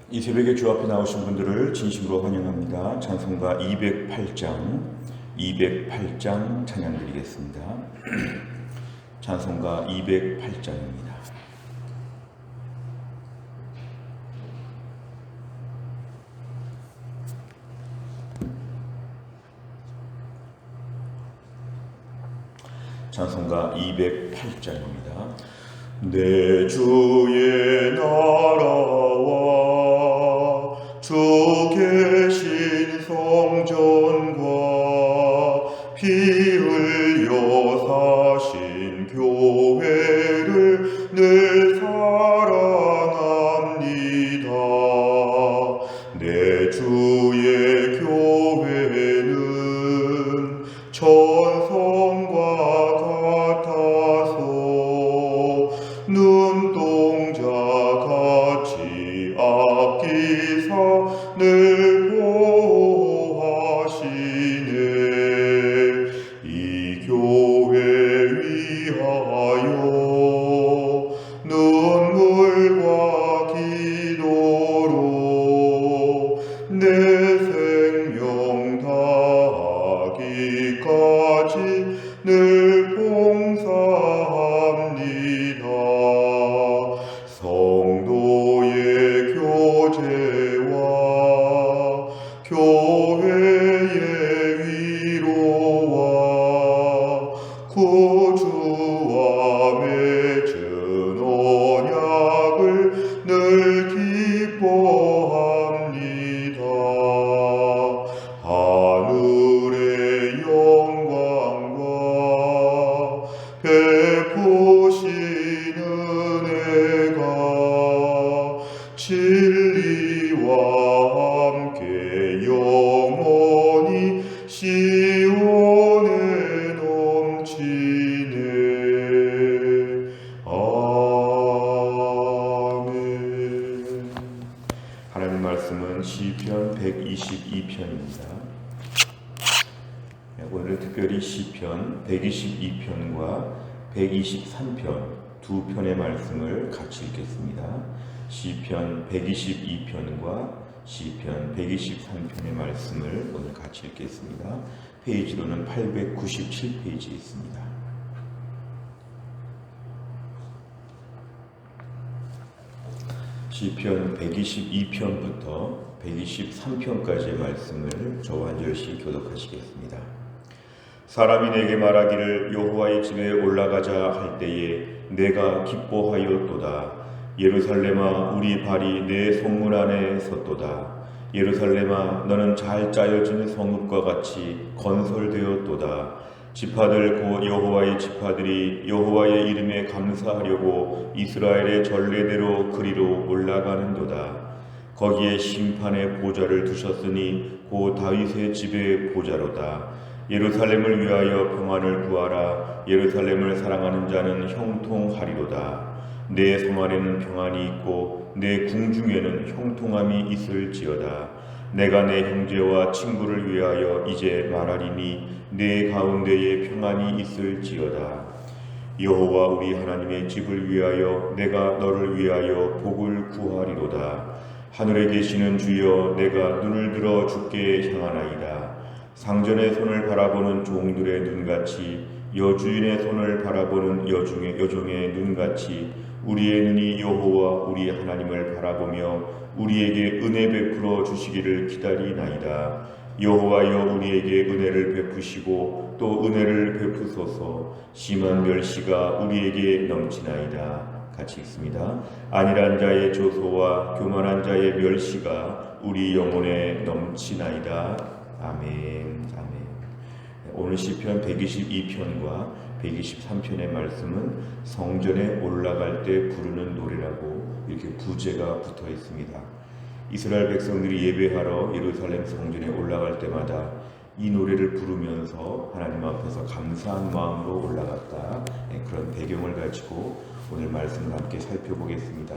이 새벽에 주 앞에 나오신 분들을 진심으로 환영합니다. 찬송가 208장 찬양 드리겠습니다. 찬송가 208장입니다. 찬송가 208장입니다. 내 주의 나라와 주 계신 성전과 피 흘려 사신 교회를 늘 사랑합니다. 내 주의 교회는 천성과 같아서 눈동자같이 아끼사 늘 보호하시네. 이 교회 위하여 눈물과 기도로 내 생명 다하기까지 늘 봉사합니다. 성도의 교제와 교회의 위로와 구주와 맺은 언약을 늘 기뻐합니다. 하늘의 영광과 베푸신 은혜가 진리와 함께 영원히 시온에 넘치네. 아멘. 하나님 말씀은 시편 122편입니다. 오늘 특별히 시편 122편과 123편 두 편의 말씀을 같이 읽겠습니다. 시편 122편과 시편 123편의 말씀을 오늘 같이 읽겠습니다. 페이지로는 897페이지에 있습니다. 시편 122편부터 123편까지의 말씀을 저와 한 절씩 교독하시겠습니다. 사람이 내게 말하기를 여호와의 집에 올라가자 할 때에 내가 기뻐하였도다. 예루살렘아 우리 발이 내 성문 안에 섰도다. 예루살렘아 너는 잘 짜여진 성읍과 같이 건설되었도다. 지파들 곧 여호와의 지파들이 여호와의 이름에 감사하려고 이스라엘의 전례대로 그리로 올라가는도다. 거기에 심판의 보좌를 두셨으니 곧 다윗의 집의 보좌로다. 예루살렘을 위하여 평안을 구하라. 예루살렘을 사랑하는 자는 형통하리로다. 내 성 안에는 평안이 있고 내 궁중에는 형통함이 있을지어다. 내가 내 형제와 친구를 위하여 이제 말하리니 내 가운데에 평안이 있을지어다. 여호와 우리 하나님의 집을 위하여 내가 너를 위하여 복을 구하리로다. 하늘에 계시는 주여 내가 눈을 들어 주께 향하나이다. 상전의 손을 바라보는 종들의 눈같이 여주인의 손을 바라보는 여종의 눈같이 우리의 눈이 여호와 우리 하나님을 바라보며 우리에게 은혜 베풀어 주시기를 기다리나이다. 여호와여 우리에게 은혜를 베푸시고 또 은혜를 베푸소서. 심한 멸시가 우리에게 넘치나이다. 같이 읽습니다. 안일한 자의 조소와 교만한 자의 멸시가 우리 영혼에 넘치나이다. 아멘. 아멘. 오늘 시편 122편과 123편의 말씀은 성전에 올라갈 때 부르는 노래라고 이렇게 부제가 붙어 있습니다. 이스라엘 백성들이 예배하러 예루살렘 성전에 올라갈 때마다 이 노래를 부르면서 하나님 앞에서 감사한 마음으로 올라갔다. 그런 배경을 가지고 오늘 말씀을 함께 살펴보겠습니다.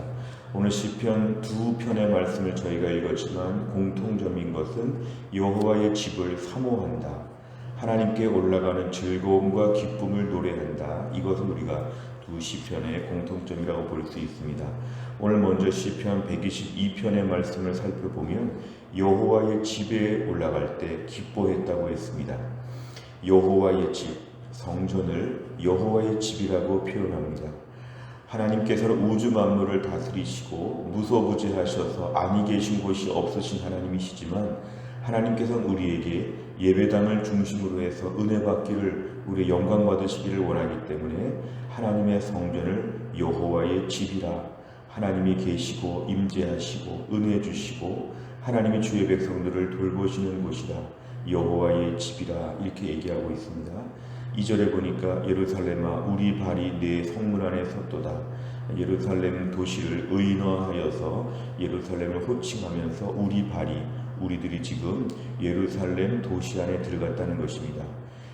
오늘 시편 두 편의 말씀을 저희가 읽었지만 공통점인 것은 여호와의 집을 사모한다. 하나님께 올라가는 즐거움과 기쁨을 노래한다. 이것을 우리가 두 시편의 공통점이라고 볼 수 있습니다. 오늘 먼저 시편 122편의 말씀을 살펴보면 여호와의 집에 올라갈 때 기뻐했다고 했습니다. 여호와의 집, 성전을 여호와의 집이라고 표현합니다. 하나님께서는 우주 만물을 다스리시고 무소부재하셔서 아니 계신 곳이 없으신 하나님이시지만 하나님께서는 우리에게 예배당을 중심으로 해서 은혜 받기를, 우리의 영광 받으시기를 원하기 때문에 하나님의 성전을 여호와의 집이라, 하나님이 계시고 임재하시고 은혜 주시고 하나님이 주의 백성들을 돌보시는 곳이라, 여호와의 집이라 이렇게 얘기하고 있습니다. 2절에 보니까 예루살렘아 우리 발이 내 성문 안에 섰도다. 예루살렘 도시를 의인화하여서 예루살렘을 호칭하면서 우리들이 지금 예루살렘 도시 안에 들어갔다는 것입니다.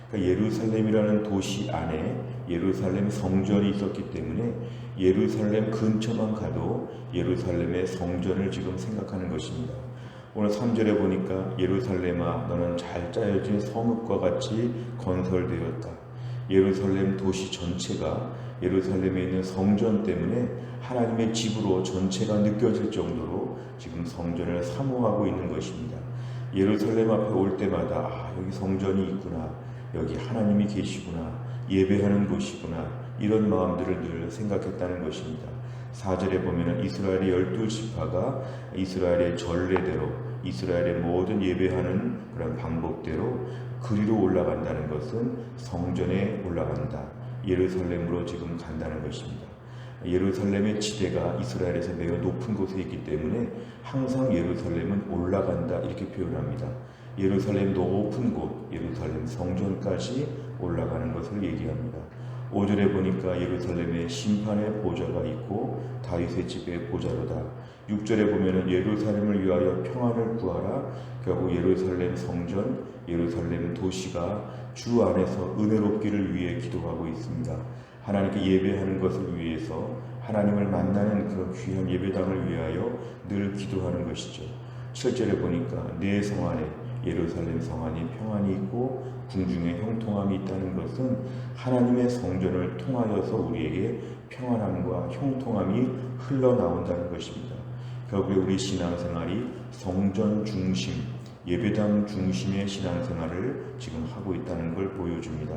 그러니까 예루살렘이라는 도시 안에 예루살렘 성전이 있었기 때문에 예루살렘 근처만 가도 예루살렘의 성전을 지금 생각하는 것입니다. 오늘 3절에 보니까 예루살렘아 너는 잘 짜여진 성읍과 같이 건설되었다. 예루살렘 도시 전체가 예루살렘에 있는 성전 때문에 하나님의 집으로 전체가 느껴질 정도로 지금 성전을 사모하고 있는 것입니다. 예루살렘 앞에 올 때마다 여기 성전이 있구나, 여기 하나님이 계시구나, 예배하는 곳이구나, 이런 마음들을 늘 생각했다는 것입니다. 4절에 보면 이스라엘의 12지파가 이스라엘의 전례대로, 이스라엘의 모든 예배하는 그런 방법대로 그리로 올라간다는 것은 성전에 올라간다, 예루살렘으로 지금 간다는 것입니다. 예루살렘의 지대가 이스라엘에서 매우 높은 곳에 있기 때문에 항상 예루살렘은 올라간다 이렇게 표현합니다. 예루살렘 높은 곳, 예루살렘 성전까지 올라가는 것을 얘기합니다. 5절에 보니까 예루살렘에 심판의 보좌가 있고 다윗의 집의 보좌로다. 6절에 보면은 예루살렘을 위하여 평안을 구하라. 결국 예루살렘 성전, 예루살렘 도시가 주 안에서 은혜롭기를 위해 기도하고 있습니다. 하나님께 예배하는 것을 위해서, 하나님을 만나는 그런 귀한 예배당을 위하여 늘 기도하는 것이죠. 7절에 보니까 내 성 안에, 예루살렘 성 안에 평안이 있고 궁중에 형통함이 있다는 것은 하나님의 성전을 통하여서 우리에게 평안함과 형통함이 흘러나온다는 것입니다. 결국에 우리 신앙생활이 성전 중심, 예배당 중심의 신앙생활을 지금 하고 있다는 걸 보여줍니다.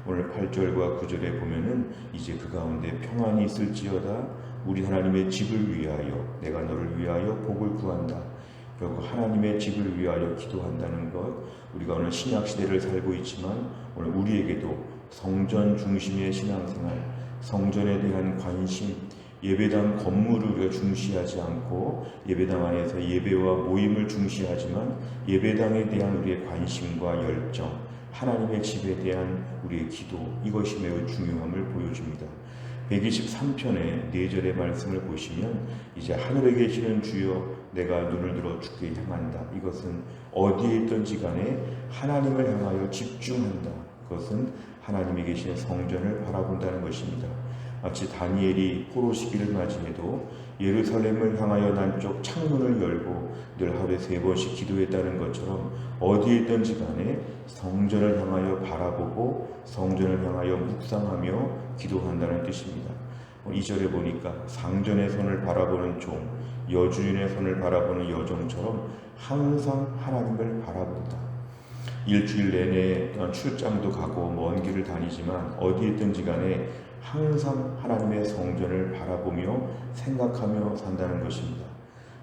오늘 8절과 9절에 보면은 이제 그 가운데 평안이 있을지어다. 우리 하나님의 집을 위하여, 내가 너를 위하여 복을 구한다. 결국 하나님의 집을 위하여 기도한다는 것, 우리가 오늘 신약시대를 살고 있지만 오늘 우리에게도 성전 중심의 신앙생활, 성전에 대한 관심, 예배당 건물을 우리가 중시하지 않고 예배당 안에서 예배와 모임을 중시하지만 예배당에 대한 우리의 관심과 열정, 하나님의 집에 대한 우리의 기도, 이것이 매우 중요함을 보여줍니다. 123편의 4절의 말씀을 보시면 이제 하늘에 계시는 주여 내가 눈을 들어 주께 향한다. 이것은 어디에 있든지 간에 하나님을 향하여 집중한다. 그것은 하나님이 계신 성전을 바라본다는 것입니다. 마치 다니엘이 포로 시기를 맞이해도 예루살렘을 향하여 난쪽 창문을 열고 늘 하루에 3번씩 기도했다는 것처럼 어디에 있든지 간에 성전을 향하여 바라보고 성전을 향하여 묵상하며 기도한다는 뜻입니다. 2절에 보니까 상전의 손을 바라보는 종, 여주인의 손을 바라보는 여종처럼 항상 하나님을 바라본다. 일주일 내내 출장도 가고 먼 길을 다니지만 어디에 있든지 간에 항상 하나님의 성전을 바라보며 생각하며 산다는 것입니다.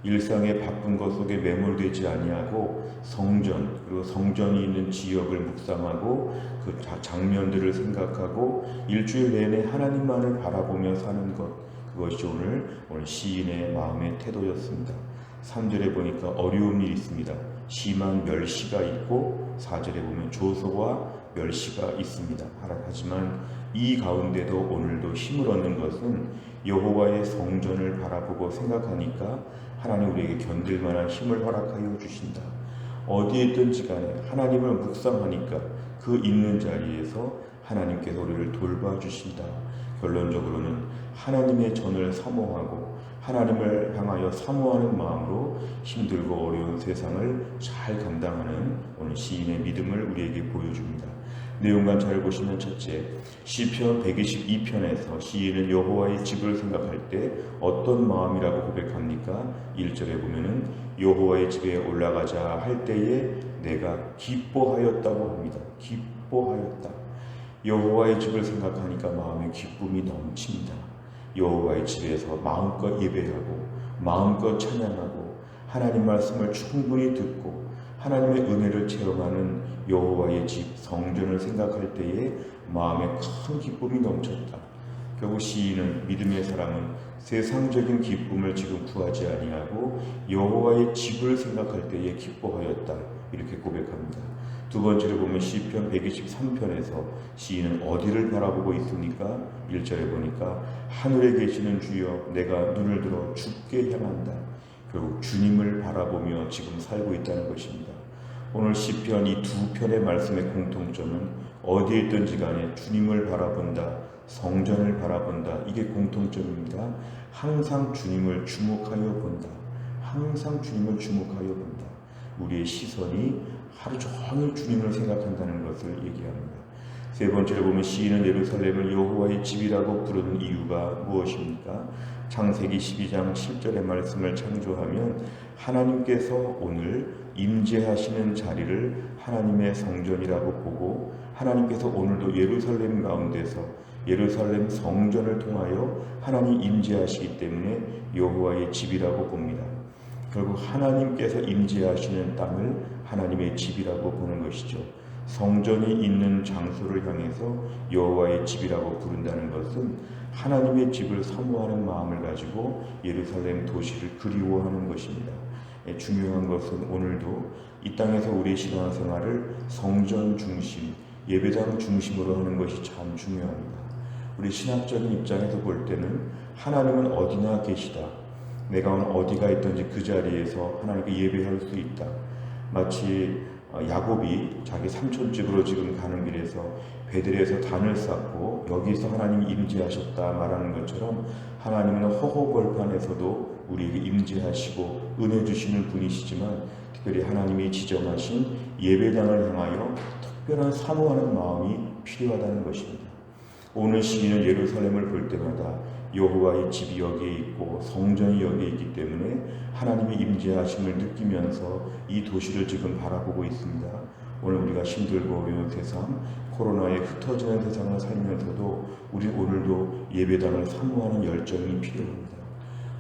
일상의 바쁜 것 속에 매몰되지 아니하고 성전, 그리고 성전이 있는 지역을 묵상하고 그 장면들을 생각하고 일주일 내내 하나님만을 바라보며 사는 것, 그것이 오늘 시인의 마음의 태도였습니다. 3절에 보니까 어려운 일이 있습니다. 심한 멸시가 있고 4절에 보면 조소와 멸시가 있습니다. 하지만 이 가운데도 오늘도 힘을 얻는 것은 여호와의 성전을 바라보고 생각하니까 하나님 우리에게 견딜 만한 힘을 허락하여 주신다. 어디에 있든지 간에 하나님을 묵상하니까 그 있는 자리에서 하나님께서 우리를 돌봐주신다. 결론적으로는 하나님의 전을 사모하고 하나님을 향하여 사모하는 마음으로 힘들고 어려운 세상을 잘 감당하는 오늘 시인의 믿음을 우리에게 보여줍니다. 내용만 잘 보시면 첫째, 시편 122편에서 시인은 여호와의 집을 생각할 때 어떤 마음이라고 고백합니까? 1절에 보면은 여호와의 집에 올라가자 할 때에 내가 기뻐하였다고 합니다. 기뻐하였다. 여호와의 집을 생각하니까 마음에 기쁨이 넘칩니다. 여호와의 집에서 마음껏 예배하고 마음껏 찬양하고 하나님 말씀을 충분히 듣고 하나님의 은혜를 체험하는 여호와의 집 성전을 생각할 때에 마음에 큰 기쁨이 넘쳤다. 결국 시인은 믿음의 사람은 세상적인 기쁨을 지금 구하지 아니하고 여호와의 집을 생각할 때에 기뻐하였다. 이렇게 고백합니다. 두 번째로 보면 시편 123편에서 시인은 어디를 바라보고 있습니까? 1절에 보니까 하늘에 계시는 주여 내가 눈을 들어 주께 향한다. 결국 주님을 바라보며 지금 살고 있다는 것입니다. 오늘 시편 이 두 편의 말씀의 공통점은 어디에 있든지 간에 주님을 바라본다, 성전을 바라본다. 이게 공통점입니다. 항상 주님을 주목하여 본다. 항상 주님을 주목하여 본다. 우리의 시선이 하루 종일 주님을 생각한다는 것을 얘기합니다. 세 번째로 보면 시인은 예루살렘을 여호와의 집이라고 부르는 이유가 무엇입니까? 창세기 12장 7절의 말씀을 참조하면 하나님께서 오늘 임재하시는 자리를 하나님의 성전이라고 보고 하나님께서 오늘도 예루살렘 가운데서 예루살렘 성전을 통하여 하나님 임재하시기 때문에 여호와의 집이라고 봅니다. 결국 하나님께서 임재하시는 땅을 하나님의 집이라고 보는 것이죠. 성전이 있는 장소를 향해서 여호와의 집이라고 부른다는 것은 하나님의 집을 사모하는 마음을 가지고 예루살렘 도시를 그리워하는 것입니다. 중요한 것은 오늘도 이 땅에서 우리의 신앙생활을 성전 중심, 예배당 중심으로 하는 것이 참 중요합니다. 우리 신학적인 입장에서 볼 때는 하나님은 어디나 계시다. 내가 어디가 있든지 그 자리에서 하나님께 예배할 수 있다. 마치 야곱이 자기 삼촌 집으로 지금 가는 길에서 베들에서 단을 쌓고 여기서 하나님이 임재하셨다 말하는 것처럼 하나님은 허허벌판에서도 우리에게 임재하시고 은혜 주시는 분이시지만 특별히 하나님이 지정하신 예배당을 향하여 특별한 사모하는 마음이 필요하다는 것입니다. 오늘 시인은 예루살렘을 볼 때마다 여호와의 집이 여기에 있고 성전이 여기에 있기 때문에 하나님의 임재하심을 느끼면서 이 도시를 지금 바라보고 있습니다. 오늘 우리가 힘들고 어려운 세상, 코로나에 흩어지는 세상을 살면서도 우리 오늘도 예배당을 사모하는 열정이 필요합니다.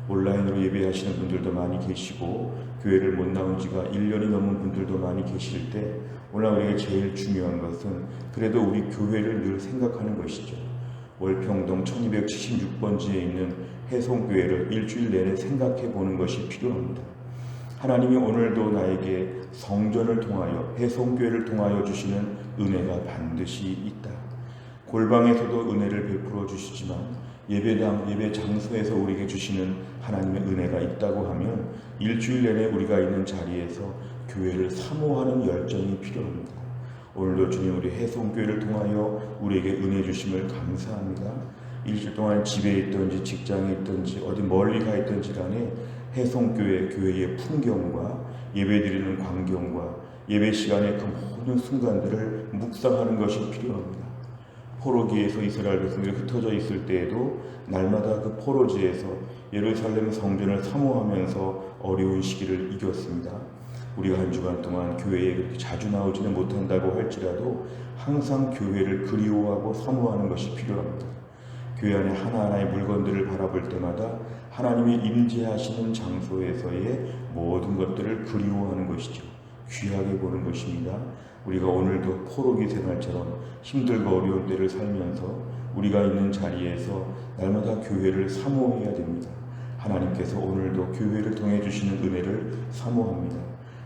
온라인으로 예배하시는 분들도 많이 계시고 교회를 못 나온 지가 1년이 넘은 분들도 많이 계실 때 오늘 우리에게 제일 중요한 것은 그래도 우리 교회를 늘 생각하는 것이죠. 월평동 1276번지에 있는 해송교회를 일주일 내내 생각해 보는 것이 필요합니다. 하나님이 오늘도 나에게 성전을 통하여 해송교회를 통하여 주시는 은혜가 반드시 있다. 골방에서도 은혜를 베풀어 주시지만 예배당, 예배 장소에서 우리에게 주시는 하나님의 은혜가 있다고 하면 일주일 내내 우리가 있는 자리에서 교회를 사모하는 열정이 필요합니다. 오늘도 주님 우리 해송교회를 통하여 우리에게 은혜 주심을 감사합니다. 일주일 동안 집에 있든지 직장에 있든지 어디 멀리 가 있든지 간에 해송교회 교회의 풍경과 예배드리는 광경과 예배 시간의 그 모든 순간들을 묵상하는 것이 필요합니다. 포로기에서 이스라엘 백성들이 흩어져 있을 때에도 날마다 그 포로지에서 예루살렘 성전을 사모하면서 어려운 시기를 이겼습니다. 우리가 한 주간 동안 교회에 그렇게 자주 나오지는 못한다고 할지라도 항상 교회를 그리워하고 사모하는 것이 필요합니다. 교회 안에 하나하나의 물건들을 바라볼 때마다 하나님이 임재하시는 장소에서의 모든 것들을 그리워하는 것이죠. 귀하게 보는 것입니다. 우리가 오늘도 포로기 생활처럼 힘들고 어려운 때를 살면서 우리가 있는 자리에서 날마다 교회를 사모해야 됩니다. 하나님께서 오늘도 교회를 통해 주시는 은혜를 사모합니다.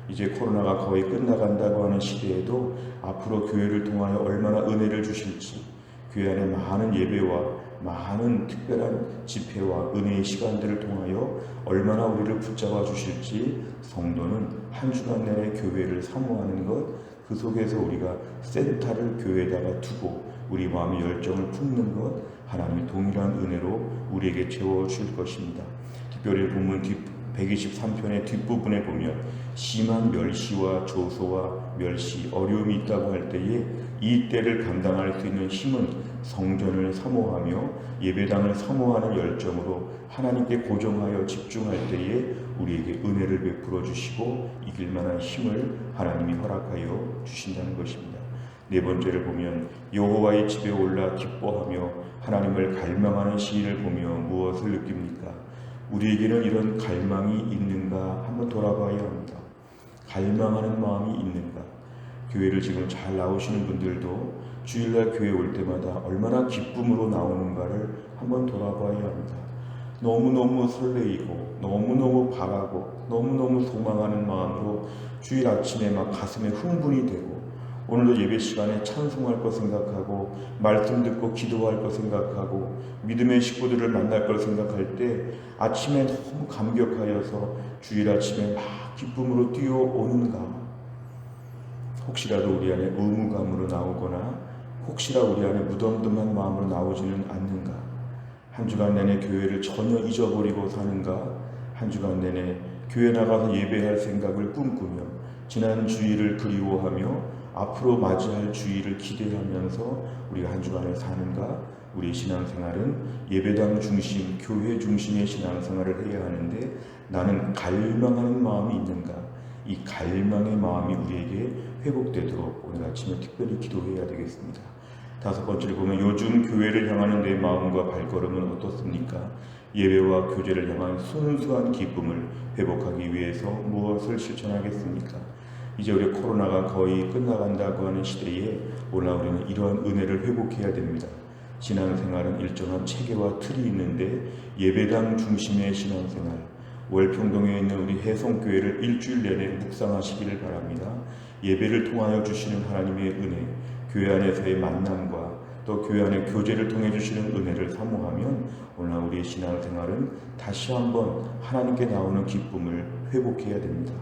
이제 코로나가 거의 끝나간다고 하는 시대에도 앞으로 교회를 통하여 얼마나 은혜를 주실지, 교회 안에 많은 예배와 많은 특별한 집회와 은혜의 시간들을 통하여 얼마나 우리를 붙잡아 주실지 성도는 한 주간 내내 교회를 사모하는 것, 그 속에서 우리가 센터를 교회에다가 두고 우리 마음의 열정을 품는 것, 하나님의 동일한 은혜로 우리에게 채워줄 것입니다. 특별히 본문 123편의 뒷부분에 보면 심한 멸시와 조소와 멸시, 어려움이 있다고 할 때에 이 때를 감당할 수 있는 힘은 성전을 사모하며 예배당을 사모하는 열정으로 하나님께 고정하여 집중할 때에 우리에게 은혜를 베풀어 주시고 이길 만한 힘을 하나님이 허락하여 주신다는 것입니다. 네 번째를 보면 여호와의 집에 올라 기뻐하며 하나님을 갈망하는 시인을 보며 무엇을 느낍니까? 우리에게는 이런 갈망이 있는가 한번 돌아봐야 합니다. 갈망하는 마음이 있는가? 교회를 지금 잘 나오시는 분들도 주일날 교회 올 때마다 얼마나 기쁨으로 나오는가를 한번 돌아봐야 합니다. 너무너무 설레이고 너무너무 바라고 너무너무 소망하는 마음으로 주일 아침에 막 가슴에 흥분이 되고 오늘도 예배 시간에 찬송할 것 생각하고 말씀 듣고 기도할 것 생각하고 믿음의 식구들을 만날 걸 생각할 때 아침에 너무 감격하여서 주일 아침에 막 기쁨으로 뛰어오는가? 혹시라도 우리 안에 의무감으로 나오거나 혹시나 우리 안에 무덤덤한 마음으로 나오지는 않는가? 한 주간 내내 교회를 전혀 잊어버리고 사는가? 한 주간 내내 교회 나가서 예배할 생각을 꿈꾸며 지난 주일을 그리워하며 앞으로 맞이할 주일을 기대하면서 우리가 한 주간을 사는가? 우리의 신앙생활은 예배당 중심, 교회 중심의 신앙생활을 해야 하는데 나는 갈망하는 마음이 있는가? 이 갈망의 마음이 우리에게 회복되도록 오늘 아침에 특별히 기도해야 되겠습니다. 다섯 번째를 보면 요즘 교회를 향하는 내 마음과 발걸음은 어떻습니까? 예배와 교제를 향한 순수한 기쁨을 회복하기 위해서 무엇을 실천하겠습니까? 이제 우리 코로나가 거의 끝나간다고 하는 시대에 오늘 우리는 이러한 은혜를 회복해야 됩니다. 신앙생활은 일정한 체계와 틀이 있는데 예배당 중심의 신앙생활, 월평동에 있는 우리 해성교회를 일주일 내내 묵상하시기를 바랍니다. 예배를 통하여 주시는 하나님의 은혜, 교회 안에서의 만남과 또 교회 안의 교제를 통해 주시는 은혜를 사모하면 오늘 우리의 신앙생활은 다시 한번 하나님께 나오는 기쁨을 회복해야 됩니다.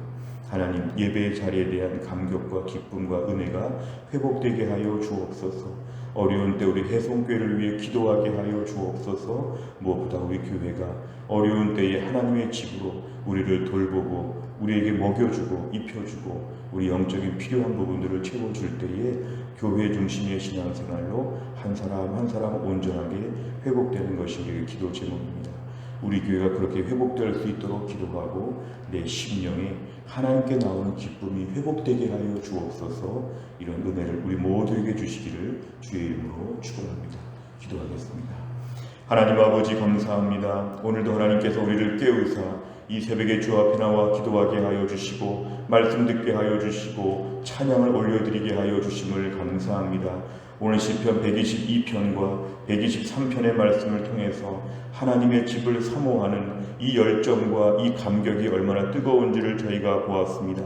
하나님, 예배의 자리에 대한 감격과 기쁨과 은혜가 회복되게 하여 주옵소서. 어려운 때 우리 해성교회를 위해 기도하게 하여 주옵소서. 무엇보다 우리 교회가 어려운 때에 하나님의 집으로 우리를 돌보고 우리에게 먹여주고 입혀주고 우리 영적인 필요한 부분들을 채워줄 때에 교회 중심의 신앙생활로 한 사람 한 사람 온전하게 회복되는 것이 우리의 기도 제목입니다. 우리 교회가 그렇게 회복될 수 있도록 기도하고 내 심령에 하나님께 나오는 기쁨이 회복되게 하여 주옵소서. 이런 은혜를 우리 모두에게 주시기를 주의 이름으로 축원합니다. 기도하겠습니다. 하나님 아버지 감사합니다. 오늘도 하나님께서 우리를 깨우사 이 새벽에 주 앞에 나와 기도하게 하여 주시고 말씀 듣게 하여 주시고 찬양을 올려드리게 하여 주심을 감사합니다. 오늘 시편 122편과 123편의 말씀을 통해서 하나님의 집을 사모하는 이 열정과 이 감격이 얼마나 뜨거운지를 저희가 보았습니다.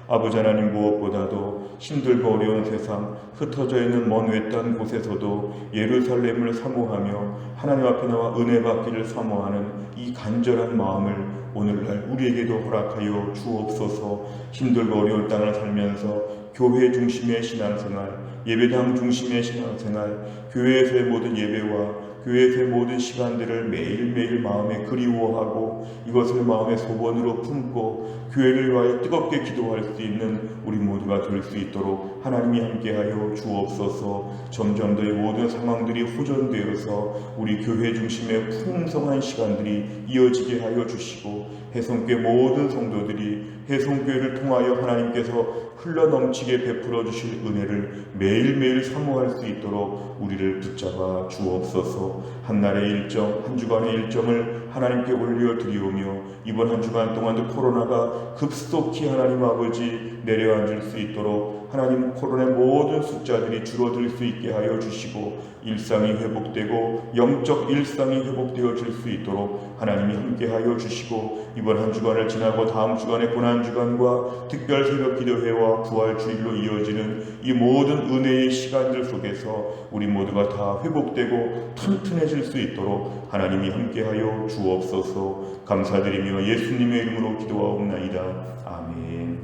아버지 하나님, 무엇보다도 힘들고 어려운 세상, 흩어져 있는 먼 외딴 곳에서도 예루살렘을 사모하며 하나님 앞에 나와 은혜 받기를 사모하는 이 간절한 마음을 오늘날 우리에게도 허락하여 주옵소서. 힘들고 어려운 땅을 살면서 교회 중심의 신앙생활, 예배당 중심의 신앙생활, 교회에서의 모든 예배와 교회에서의 모든 시간들을 매일매일 마음에 그리워하고 이것을 마음의 소원으로 품고 교회를 위하여 뜨겁게 기도할 수 있는 우리 모두가 될 수 있도록 하나님이 함께하여 주옵소서. 점점 더 이 모든 상황들이 호전되어서 우리 교회 중심의 풍성한 시간들이 이어지게 하여 주시고 해성교회 모든 성도들이 해성교회를 통하여 하나님께서 흘러넘치게 베풀어 주실 은혜를 매일매일 사모할 수 있도록 우리를 붙잡아 주옵소서. 한날의 일정, 한 주간의 일정을 하나님께 올려드리오며 이번 한 주간 동안도 코로나가 급속히 하나님 아버지 내려앉을 수 있도록 하나님 코로나의 모든 숫자들이 줄어들 수 있게 하여 주시고 일상이 회복되고 영적 일상이 회복되어질 수 있도록 하나님이 함께하여 주시고 이번 한 주간을 지나고 다음 주간의 고난주간과 특별 새벽 기도회와 부활주일로 이어지는 이 모든 은혜의 시간들 속에서 우리 모두가 다 회복되고 튼튼해질 수 있도록 하나님이 함께하여 주옵소서. 감사드리며 예수님의 이름으로 기도하옵나이다. 아멘.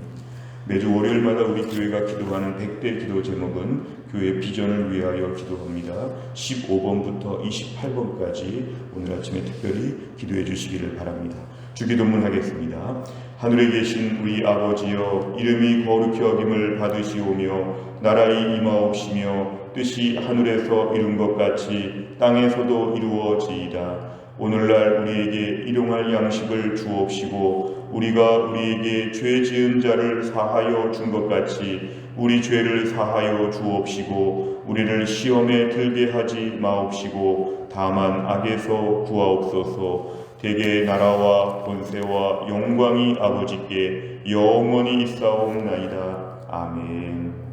매주 월요일마다 우리 교회가 기도하는 100대 기도 제목은 교회 비전을 위하여 기도합니다. 15번부터 28번까지 오늘 아침에 특별히 기도해 주시기를 바랍니다. 주기도문하겠습니다. 하늘에 계신 우리 아버지여, 이름이 거룩히 여김을 받으시오며 나라의 임하옵시며 뜻이 하늘에서 이룬 것 같이 땅에서도 이루어지이다. 오늘날 우리에게 일용할 양식을 주옵시고 우리가 우리에게 죄 지은 자를 사하여 준 것 같이 우리 죄를 사하여 주옵시고 우리를 시험에 들게 하지 마옵시고 다만 악에서 구하옵소서. 대개 나라와 권세와 영광이 아버지께 영원히 있사옵나이다. 아멘.